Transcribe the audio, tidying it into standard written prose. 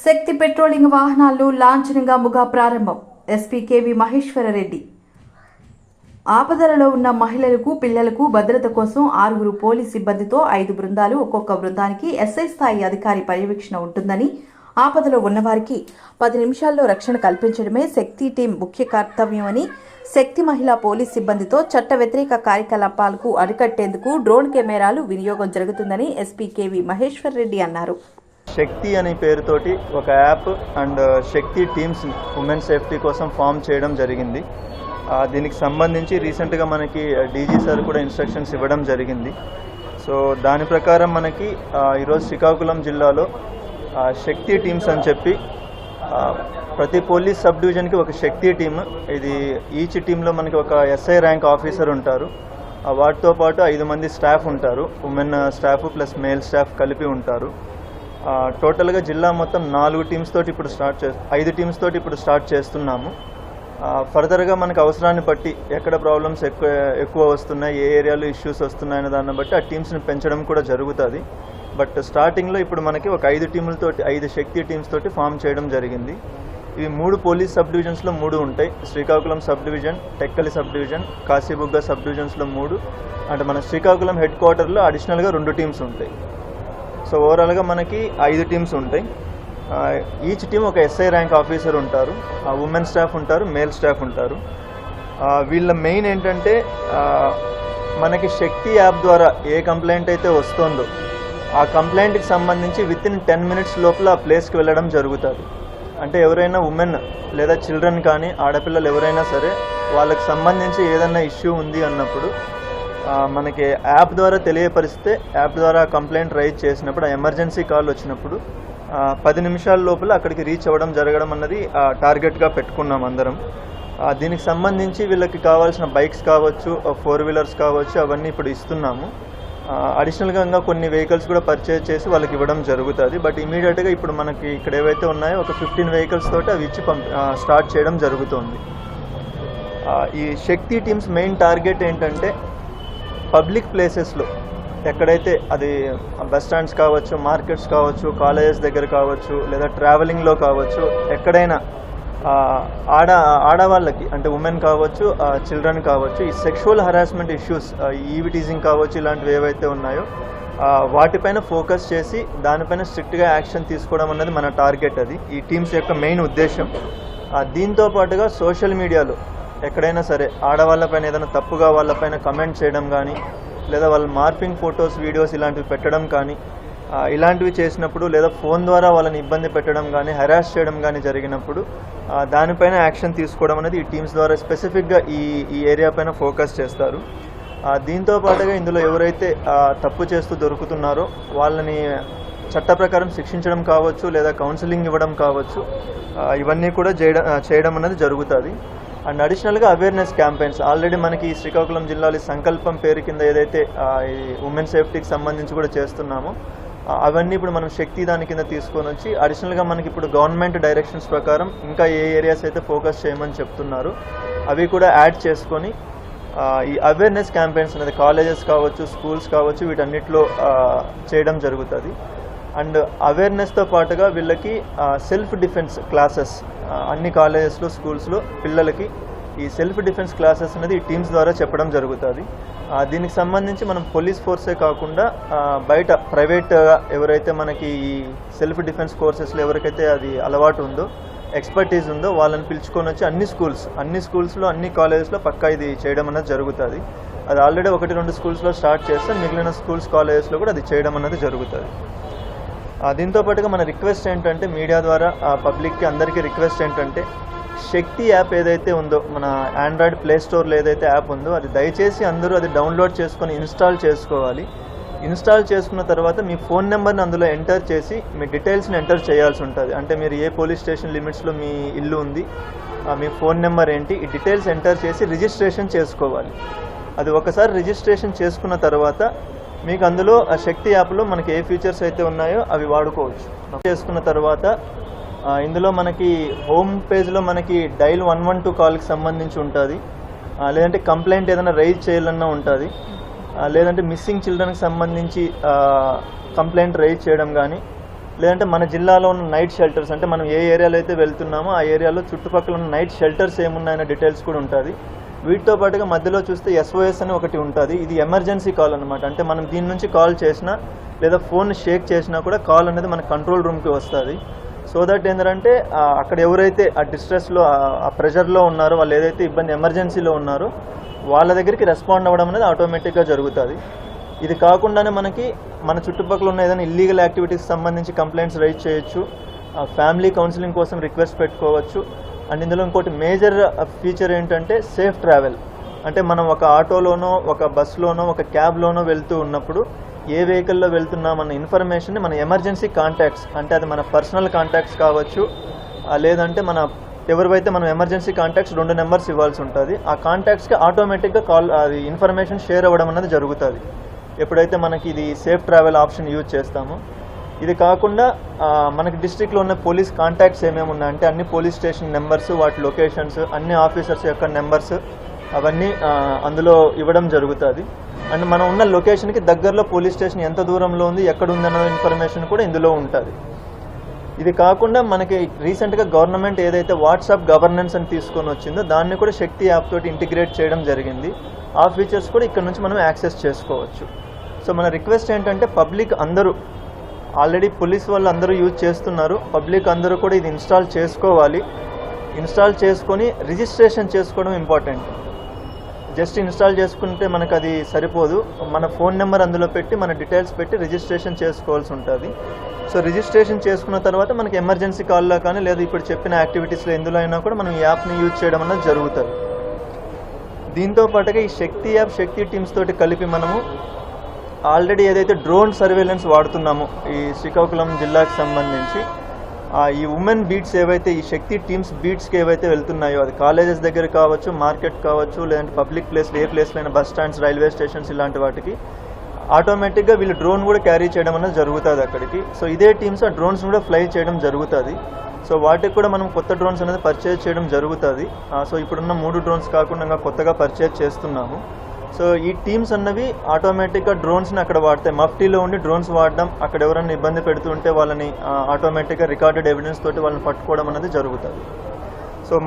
శక్తి patrolling వాహనాల్లో లాంఛనంగా ప్రారంభం. ఎస్పీ కేవి మహేశ్వర రెడ్డి. ఆపదలలో ఉన్న మహిళలకు, పిల్లలకు భద్రత కోసం 6 పోలీస్ సిబ్బందితో 5 బృందాలు, ఒక్కొక్క బృందానికి ఎస్ఐ స్థాయి అధికారి పర్యవేక్షణ ఉంటుందని, ఆపదలో ఉన్నవారికి 10 నిమిషాల్లో రక్షణ కల్పించడమే శక్తి టీం ముఖ్య కర్తవ్యమని, శక్తి మహిళా పోలీస్ సిబ్బందితో చట్ట వ్యతిరేక కార్యకలాపాలకు అరికట్టేందుకు డ్రోన్ కెమెరాలు వినియోగం జరుగుతుందని ఎస్పీ కేవి మహేశ్వర్ రెడ్డి అన్నారు. శక్తి అనే పేరుతోటి ఒక app and Shakti teams women safety కోసం ఫామ్ చేయడం జరిగింది. దీనికి సంబంధించి రీసెంట్గా మనకి డీజీ సార్ కూడా ఇన్స్ట్రక్షన్స్ ఇవ్వడం జరిగింది. సో దాని ప్రకారం మనకి ఈరోజు శ్రీకాకుళం జిల్లాలో శక్తి టీమ్స్ అని చెప్పి ప్రతి పోలీస్ సబ్ డివిజన్కి ఒక శక్తి టీమ్, ఇది ఈచ్ టీంలో మనకి ఒక ఎస్ఐ ర్యాంక్ ఆఫీసర్ ఉంటారు. వాటితో పాటు 5 మంది స్టాఫ్ ఉంటారు, women staff plus male staff కలిపి ఉంటారు. టోటల్గా జిల్లా మొత్తం 4 టీమ్స్ తోటి ఇప్పుడు 5 టీమ్స్ తోటి ఇప్పుడు స్టార్ట్ చేస్తున్నాము. ఫర్దర్గా మనకు అవసరాన్ని బట్టి ఎక్కడ ప్రాబ్లమ్స్ ఎక్కువ వస్తున్నాయి, ఏ ఏరియాలో ఇష్యూస్ వస్తున్నాయనే దాన్ని బట్టి ఆ టీమ్స్ని పెంచడం కూడా జరుగుతుంది. బట్ స్టార్టింగ్లో ఇప్పుడు మనకి ఒక 5 టీములతోటి 5 శక్తి టీమ్స్ తోటి ఫామ్ చేయడం జరిగింది. ఇవి 3 పోలీస్ సబ్ డివిజన్స్లో 3 ఉంటాయి. Srikakulam sub division, Tekkali sub division, Kasibugga sub డివిజన్స్లో 3, అంటే మన శ్రీకాకుళం హెడ్ క్వార్టర్లో అడిషనల్గా 2 టీమ్స్ ఉంటాయి. సో ఓవరాల్గా మనకి 5 టీమ్స్ ఉంటాయి. ఈచ్ టీమ్ ఒక ఎస్ఐ ర్యాంక్ ఆఫీసర్ ఉంటారు, ఉమెన్ స్టాఫ్ ఉంటారు, మేల్ స్టాఫ్ ఉంటారు. వీళ్ళ మెయిన్ ఏంటంటే మనకి శక్తి యాప్ ద్వారా ఏ కంప్లైంట్ అయితే వస్తుందో ఆ కంప్లైంట్కి సంబంధించి విత్ ఇన్ 10 మినిట్స్ లోపల ఆ ప్లేస్కి వెళ్ళడం జరుగుతుంది. అంటే ఎవరైనా ఉమెన్ లేదా చిల్డ్రన్ కానీ ఆడపిల్లలు ఎవరైనా సరే వాళ్ళకి సంబంధించి ఏదైనా ఇష్యూ ఉంది అన్నప్పుడు మనకి యాప్ ద్వారా తెలియపరిస్తే, యాప్ ద్వారా కంప్లైంట్ రైజ్ చేసినప్పుడు, ఆ ఎమర్జెన్సీ కాల్ వచ్చినప్పుడు 10 నిమిషాల లోపల అక్కడికి రీచ్ అవ్వడం జరగడం అన్నది టార్గెట్గా పెట్టుకున్నాం అందరం. దీనికి సంబంధించి వీళ్ళకి కావాల్సిన బైక్స్ కావచ్చు, 4 వీలర్స్ కావచ్చు, అవన్నీ ఇప్పుడు ఇస్తున్నాము. అడిషనల్గా ఇంకా కొన్ని వెహికల్స్ కూడా పర్చేజ్ చేసి వాళ్ళకి ఇవ్వడం జరుగుతుంది. బట్ ఇమీడియట్గా ఇప్పుడు మనకి ఇక్కడ ఏవైతే ఉన్నాయో ఒక 15 వెహికల్స్ తోటి అవి ఇచ్చి స్టార్ట్ చేయడం జరుగుతుంది. ఈ శక్తి టీమ్స్ మెయిన్ టార్గెట్ ఏంటంటే పబ్లిక్ ప్లేసెస్లో ఎక్కడైతే అది బస్ స్టాండ్స్ కావచ్చు, మార్కెట్స్ కావచ్చు, కాలేజెస్ దగ్గర కావచ్చు, లేదా ట్రావెలింగ్లో కావచ్చు, ఎక్కడైనా ఆడవాళ్ళకి అంటే ఉమెన్ కావచ్చు, చిల్డ్రన్ కావచ్చు, ఈ సెక్షువల్ హరాస్మెంట్ ఇష్యూస్, ఈవి టీజింగ్ కావచ్చు, ఇలాంటివి ఏవైతే ఉన్నాయో వాటిపైన ఫోకస్ చేసి దానిపైన స్ట్రిక్ట్గా యాక్షన్ తీసుకోవడం అన్నది మన టార్గెట్. అది ఈ టీమ్స్ యొక్క మెయిన్ ఉద్దేశం. దీంతో పాటుగా సోషల్ మీడియాలో ఎక్కడైనా సరే ఆడవాళ్ళపైన ఏదైనా తప్పుగా వాళ్ళపైన కమెంట్ చేయడం కానీ, లేదా వాళ్ళ మార్పింగ్ ఫొటోస్, వీడియోస్ ఇలాంటివి పెట్టడం కానీ, ఇలాంటివి చేసినప్పుడు, లేదా ఫోన్ ద్వారా వాళ్ళని ఇబ్బంది పెట్టడం కానీ, హెరాస్ చేయడం కానీ జరిగినప్పుడు దానిపైన యాక్షన్ తీసుకోవడం అనేది ఈ టీమ్స్ ద్వారా స్పెసిఫిక్గా ఈ ఏరియా పైన ఫోకస్ చేస్తారు. దీంతో పాటుగా ఇందులో ఎవరైతే తప్పు చేస్తూ దొరుకుతున్నారో వాళ్ళని చట్ట ప్రకారం శిక్షించడం కావచ్చు, లేదా కౌన్సిలింగ్ ఇవ్వడం కావచ్చు, ఇవన్నీ కూడా చేయడం అనేది జరుగుతుంది. అండ్ అడిషనల్గా అవేర్నెస్ క్యాంపెయిన్స్ ఆల్రెడీ మనకి శ్రీకాకుళం జిల్లాలో సంకల్పం పేరు కింద ఏదైతే ఈ ఉమెన్ సేఫ్టీకి సంబంధించి కూడా చేస్తున్నామో అవన్నీ ఇప్పుడు మనం శక్తి దాని కింద తీసుకొని వచ్చి అడిషనల్గా మనకి ఇప్పుడు గవర్నమెంట్ డైరెక్షన్స్ ప్రకారం ఇంకా ఏ ఏరియాస్ అయితే ఫోకస్ చేయమని చెప్తున్నారు అవి కూడా యాడ్ చేసుకొని ఈ అవేర్నెస్ క్యాంపెయిన్స్ అనేది కాలేజెస్ కావచ్చు, స్కూల్స్ కావచ్చు, వీటన్నిటిలో చేయడం జరుగుతుంది. అండ్ అవేర్నెస్తో పాటుగా వీళ్ళకి సెల్ఫ్ డిఫెన్స్ క్లాసెస్ అన్ని కాలేజెస్లో, స్కూల్స్లో పిల్లలకి ఈ సెల్ఫ్ డిఫెన్స్ క్లాసెస్ అనేది ఈ టీమ్స్ ద్వారా చెప్పడం జరుగుతుంది. దీనికి సంబంధించి మనం పోలీస్ ఫోర్సే కాకుండా బయట ప్రైవేట్గా ఎవరైతే మనకి ఈ సెల్ఫ్ డిఫెన్స్ కోర్సెస్లో ఎవరికైతే అది అలవాటు ఉందో, ఎక్స్పర్టీస్ ఉందో వాళ్ళని పిలుచుకొని వచ్చి అన్ని స్కూల్స్లో, అన్ని కాలేజెస్లో పక్కా ఇది చేయడం అనేది జరుగుతుంది. అది ఆల్రెడీ 1-2 స్కూల్స్లో స్టార్ట్ చేస్తే మిగిలిన స్కూల్స్, కాలేజెస్లో కూడా అది చేయడం అనేది జరుగుతుంది. దీంతో పాటుగా మన రిక్వెస్ట్ ఏంటంటే మీడియా ద్వారా పబ్లిక్కి అందరికీ రిక్వెస్ట్ ఏంటంటే శక్తి యాప్ ఏదైతే ఉందో, మన ఆండ్రాయిడ్ ప్లే స్టోర్లో ఏదైతే యాప్ ఉందో అది దయచేసి అందరూ అది డౌన్లోడ్ చేసుకొని ఇన్స్టాల్ చేసుకోవాలి. ఇన్స్టాల్ చేసుకున్న తర్వాత మీ ఫోన్ నెంబర్ని అందులో ఎంటర్ చేసి మీ డీటెయిల్స్ని ఎంటర్ చేయాల్సి ఉంటుంది. అంటే మీరు ఏ పోలీస్ స్టేషన్ లిమిట్స్లో మీ ఇల్లు ఉంది, మీ ఫోన్ నెంబర్ ఏంటి, ఈ డీటెయిల్స్ ఎంటర్ చేసి రిజిస్ట్రేషన్ చేసుకోవాలి. అది ఒకసారి రిజిస్ట్రేషన్ చేసుకున్న తర్వాత మీకు అందులో ఆ శక్తి యాప్లో మనకి ఏ ఫీచర్స్ అయితే ఉన్నాయో అవి వాడుకోవచ్చు. చేసుకున్న తర్వాత ఇందులో మనకి హోమ్ పేజ్లో మనకి డైల్ 112 కాల్కి సంబంధించి ఉంటుంది, లేదంటే కంప్లైంట్ ఏదైనా రైజ్ చేయాలన్నా ఉంటుంది, లేదంటే మిస్సింగ్ చిల్డ్రన్కి సంబంధించి కంప్లైంట్ రైజ్ చేయడం కానీ, లేదంటే మన జిల్లాలో ఉన్న నైట్ షెల్టర్స్, అంటే మనం ఏ ఏరియాలో అయితే వెళ్తున్నామో ఆ ఏరియాలో చుట్టుపక్కల ఉన్న నైట్ షెల్టర్స్ ఏమున్నాయనే డీటెయిల్స్ కూడా ఉంటుంది. వీటితో పాటుగా మధ్యలో చూస్తే SOS అని ఒకటి ఉంటుంది. ఇది ఎమర్జెన్సీ కాల్ అనమాట. అంటే మనం దీని నుంచి కాల్ చేసినా లేదా ఫోన్ షేక్ చేసినా కూడా కాల్ అనేది మన కంట్రోల్ రూమ్కి వస్తుంది. సో దట్ ఏంటంటే అక్కడ ఎవరైతే ఆ డిస్ట్రెస్లో ఆ ప్రెషర్లో ఉన్నారో, వాళ్ళు ఏదైతే ఇబ్బంది ఎమర్జెన్సీలో ఉన్నారో వాళ్ళ దగ్గరికి రెస్పాండ్ అవ్వడం అనేది ఆటోమేటిక్గా జరుగుతుంది. ఇది కాకుండానే మనకి మన చుట్టుపక్కల ఉన్న ఏదైనా ఇల్లీగల్ యాక్టివిటీస్ సంబంధించి కంప్లైంట్స్ రైజ్ చేయొచ్చు, ఫ్యామిలీ కౌన్సిలింగ్ కోసం రిక్వెస్ట్ పెట్టుకోవచ్చు. అండ్ ఇందులో ఇంకోటి మేజర్ ఫీచర్ ఏంటంటే సేఫ్ ట్రావెల్. అంటే మనం ఒక ఆటోలోనో, ఒక బస్లోనో, ఒక క్యాబ్లోనో వెళ్తూ ఉన్నప్పుడు ఏ వెహికల్లో వెళ్తున్నామన్న ఇన్ఫర్మేషన్ని మన ఎమర్జెన్సీ కాంటాక్ట్స్, అంటే అది మన పర్సనల్ కాంటాక్ట్స్ కావచ్చు, లేదంటే మన ఎవరివైతే మనం ఎమర్జెన్సీ కాంటాక్ట్స్ 2 నెంబర్స్ ఇవ్వాల్సి ఉంటుంది. ఆ కాంటాక్ట్స్కి ఆటోమేటిక్గా అది ఇన్ఫర్మేషన్ షేర్ అవ్వడం అనేది జరుగుతుంది ఎప్పుడైతే మనకి ఇది సేఫ్ ట్రావెల్ ఆప్షన్ యూజ్ చేస్తామో. ఇది కాకుండా మనకి డిస్ట్రిక్ట్లో ఉన్న పోలీస్ కాంటాక్ట్స్ ఏమేమి ఉన్నాయంటే అన్ని పోలీస్ స్టేషన్ నెంబర్స్, వాటి లొకేషన్స్, అన్ని ఆఫీసర్స్ యొక్క నెంబర్స్ అవన్నీ అందులో ఇవ్వడం జరుగుతుంది. అండ్ మనం ఉన్న లొకేషన్కి దగ్గరలో పోలీస్ స్టేషన్ ఎంత దూరంలో ఉంది, ఎక్కడ ఉందన్న ఇన్ఫర్మేషన్ కూడా ఇందులో ఉంటుంది. ఇది కాకుండా మనకి రీసెంట్గా గవర్నమెంట్ ఏదైతే వాట్సాప్ గవర్నెన్స్ అని తీసుకొని వచ్చిందో దాన్ని కూడా శక్తి యాప్ తోటి ఇంటిగ్రేట్ చేయడం జరిగింది. ఆ ఫీచర్స్ కూడా ఇక్కడ నుంచి మనం యాక్సెస్ చేసుకోవచ్చు. సో మన రిక్వెస్ట్ ఏంటంటే పబ్లిక్ అందరూ, ఆల్రెడీ పోలీస్ వాళ్ళు అందరూ యూజ్ చేస్తున్నారు, పబ్లిక్ అందరూ కూడా ఇది ఇన్స్టాల్ చేసుకోవాలి. ఇన్స్టాల్ చేసుకొని రిజిస్ట్రేషన్ చేసుకోవడం ఇంపార్టెంట్. జస్ట్ ఇన్స్టాల్ చేసుకుంటే మనకు అది సరిపోదు. మన ఫోన్ నెంబర్ అందులో పెట్టి మన డీటెయిల్స్ పెట్టి రిజిస్ట్రేషన్ చేసుకోవాల్సి ఉంటుంది. సో రిజిస్ట్రేషన్ చేసుకున్న తర్వాత మనకి ఎమర్జెన్సీ కాల్లో కానీ లేదా ఇప్పుడు చెప్పిన యాక్టివిటీస్లో ఎందులో అయినా కూడా మనం ఈ యాప్ని యూజ్ చేయడం అనేది జరుగుతుంది. దీంతో పాటుగా ఈ శక్తి యాప్, శక్తి టీమ్స్ తోటి కలిపి మనము ఆల్రెడీ ఏదైతే డ్రోన్ సర్వేలెన్స్ వాడుతున్నామో ఈ శ్రీకాకుళం జిల్లాకు సంబంధించి ఈ ఉమెన్ బీట్స్ ఏవైతే ఈ శక్తి టీమ్స్ బీట్స్కి ఏవైతే వెళ్తున్నాయో, అది కాలేజెస్ దగ్గర కావచ్చు, మార్కెట్ కావచ్చు, లేదంటే పబ్లిక్ ప్లేస్లు ఏ ప్లేస్లో అయినా బస్ స్టాండ్స్, రైల్వే స్టేషన్స్ ఇలాంటి వాటికి ఆటోమేటిక్గా వీళ్ళు డ్రోన్ కూడా క్యారీ చేయడం అనేది జరుగుతుంది అక్కడికి. సో ఇదే టీమ్స్ ఆ డ్రోన్స్ కూడా ఫ్లై చేయడం జరుగుతుంది. సో వాటికి కూడా మనం కొత్త డ్రోన్స్ అనేది పర్చేజ్ చేయడం జరుగుతుంది. సో ఇప్పుడున్న 3 డ్రోన్స్ కాకుండా ఇంకా కొత్తగా పర్చేజ్ చేస్తున్నాము. సో ఈ టీమ్స్ అన్నవి ఆటోమేటిక్గా డ్రోన్స్ని అక్కడ వాడతాయి. మఫ్టీలో ఉండి డ్రోన్స్ వాడడం, అక్కడ ఎవరైనా ఇబ్బంది పెడుతుంటే వాళ్ళని ఆటోమేటిక్గా రికార్డెడ్ ఎవిడెన్స్ తోటి వాళ్ళని పట్టుకోవడం అనేది జరుగుతుంది.